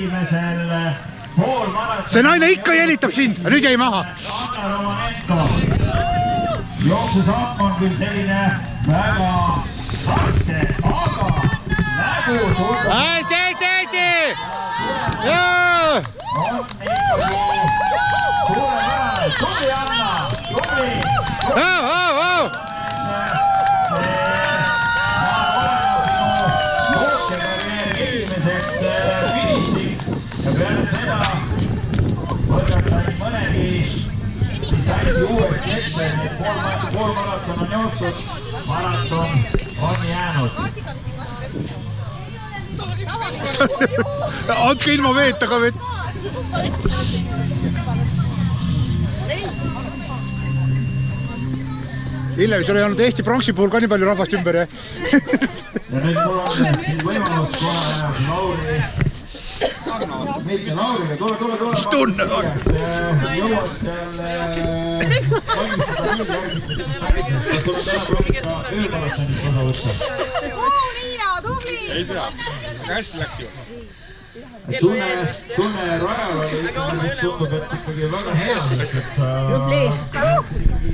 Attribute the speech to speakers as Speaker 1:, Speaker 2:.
Speaker 1: esimesel poolmaratonil.
Speaker 2: See naine ikka jälitab sind, nüüd jäi maha.
Speaker 1: Jooksusamm on küll selline väga raske, aga nägu tuleb.
Speaker 2: Eesti! Jaa!
Speaker 1: On ikkagi suurepärane. Tubli Anna, tubli! Esimeseks finišiks ja peale seda võtaks mõnegi distansi uuesti ette, nii et poolmaraton on joostud, maraton on jäänud.
Speaker 2: Andke ilma veeta ka vett. Illevi, sul ei olnud Eesti pronksi puhul ka nii palju rahvast ümber, jah?
Speaker 1: Ja nüüd mul on siin võimalus kohe Lauri, mitte Laurile, tule!
Speaker 2: Mis tunne on?
Speaker 1: Jõuad seal valmistada nüüd järgmiseks, kas sul on täna plaanis ka öömaratonist osa võtta?
Speaker 3: Niina, tubli!
Speaker 4: Ei tea, aga hästi läks ju.
Speaker 1: Tunne rajal oli, mis tundub, et ikkagi väga hea, et sa